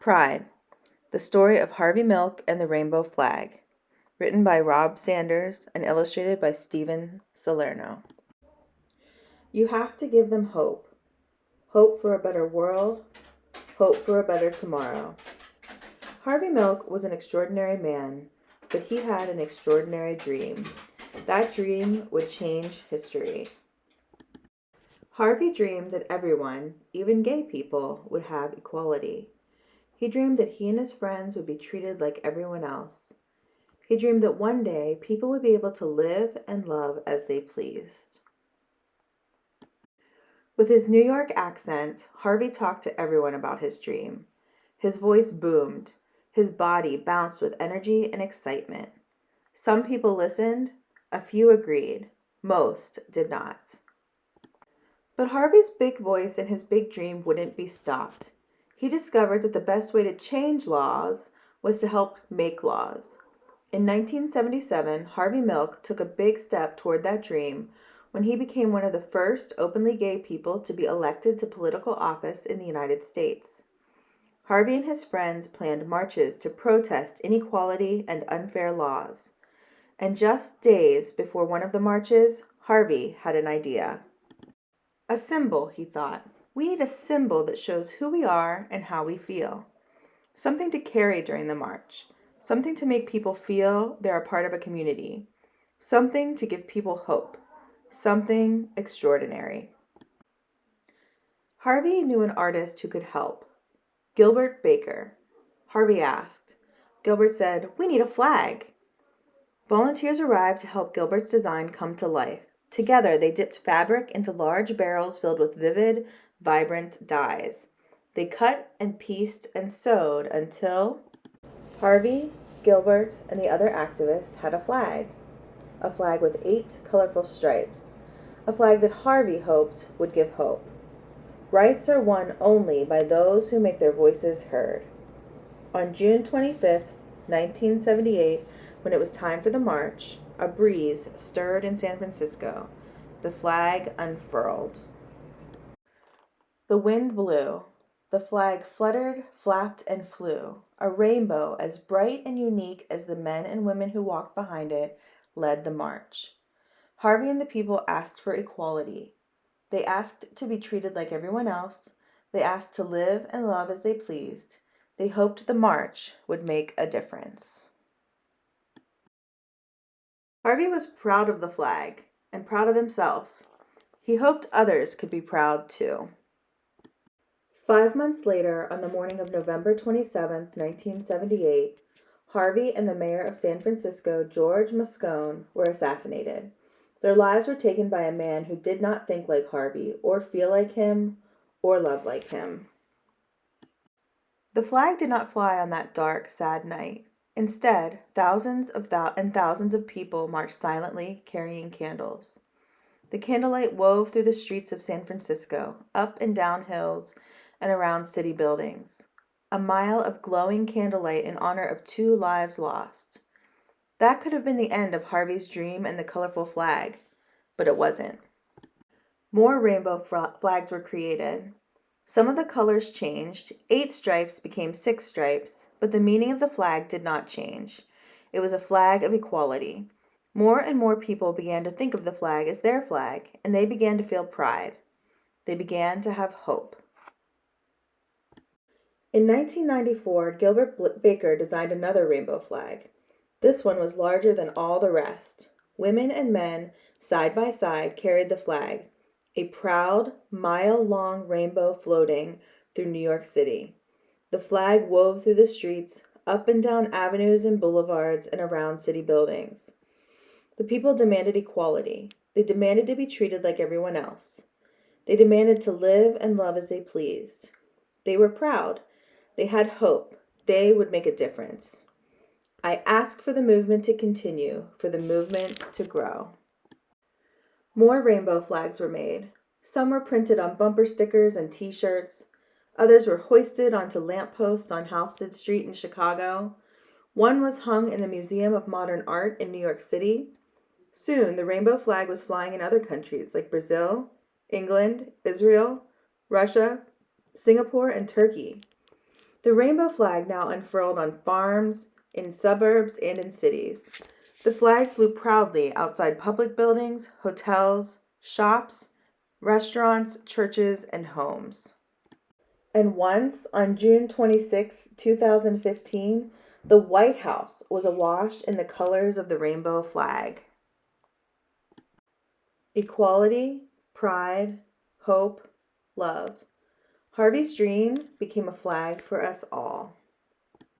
Pride, the story of Harvey Milk and the Rainbow Flag, written by Rob Sanders and illustrated by Stephen Salerno. You have to give them hope. Hope for a better world. Hope for a better tomorrow. Harvey Milk was an extraordinary man, but he had an extraordinary dream. That dream would change history. Harvey dreamed that everyone, even gay people, would have equality. He dreamed that he and his friends would be treated like everyone else. He dreamed that one day people would be able to live and love as they pleased. With his New York accent, Harvey talked to everyone about his dream. His voice boomed. His body bounced with energy and excitement. Some people listened. A few agreed. Most did not. But Harvey's big voice and his big dream wouldn't be stopped. He discovered that the best way to change laws was to help make laws. In 1977, Harvey Milk took a big step toward that dream when he became one of the first openly gay people to be elected to political office in the United States. Harvey and his friends planned marches to protest inequality and unfair laws. And just days before one of the marches, Harvey had an idea. A symbol, he thought. We need a symbol that shows who we are and how we feel. Something to carry during the march. Something to make people feel they're a part of a community. Something to give people hope. Something extraordinary. Harvey knew an artist who could help. Gilbert Baker. Harvey asked. Gilbert said, "We need a flag." Volunteers arrived to help Gilbert's design come to life. Together, they dipped fabric into large barrels filled with vivid, vibrant dyes. They cut and pieced and sewed until Harvey, Gilbert, and the other activists had a flag with 8 colorful stripes, a flag that Harvey hoped would give hope. Rights are won only by those who make their voices heard. On June 25th, 1978, when it was time for the march, a breeze stirred in San Francisco. The flag unfurled. The wind blew. The flag fluttered, flapped, and flew. A rainbow as bright and unique as the men and women who walked behind it led the march. Harvey and the people asked for equality. They asked to be treated like everyone else. They asked to live and love as they pleased. They hoped the march would make a difference. Harvey was proud of the flag and proud of himself. He hoped others could be proud too. 5 months later, on the morning of November 27, 1978, Harvey and the mayor of San Francisco, George Moscone, were assassinated. Their lives were taken by a man who did not think like Harvey, or feel like him, or love like him. The flag did not fly on that dark, sad night. Instead, thousands of people marched silently, carrying candles. The candlelight wove through the streets of San Francisco, up and down hills, and around city buildings. A mile of glowing candlelight in honor of 2 lives lost. That could have been the end of Harvey's dream and the colorful flag, but it wasn't. More rainbow flags were created. Some of the colors changed. 8 stripes became 6 stripes, but the meaning of the flag did not change. It was a flag of equality. More and more people began to think of the flag as their flag, and they began to feel pride. They began to have hope. In 1994, Gilbert Baker designed another rainbow flag. This one was larger than all the rest. Women and men, side by side, carried the flag, a proud, mile-long rainbow floating through New York City. The flag wove through the streets, up and down avenues and boulevards, and around city buildings. The people demanded equality. They demanded to be treated like everyone else. They demanded to live and love as they pleased. They were proud. They had hope. They would make a difference. I ask for the movement to continue, for the movement to grow. More rainbow flags were made. Some were printed on bumper stickers and t-shirts. Others were hoisted onto lampposts on Halsted Street in Chicago. One was hung in the Museum of Modern Art in New York City. Soon, the rainbow flag was flying in other countries like Brazil, England, Israel, Russia, Singapore, and Turkey. The rainbow flag now unfurled on farms, in suburbs, and in cities. The flag flew proudly outside public buildings, hotels, shops, restaurants, churches, and homes. And once, on June 26, 2015, the White House was awash in the colors of the rainbow flag. Equality, pride, hope, love. Harvey's dream became a flag for us all.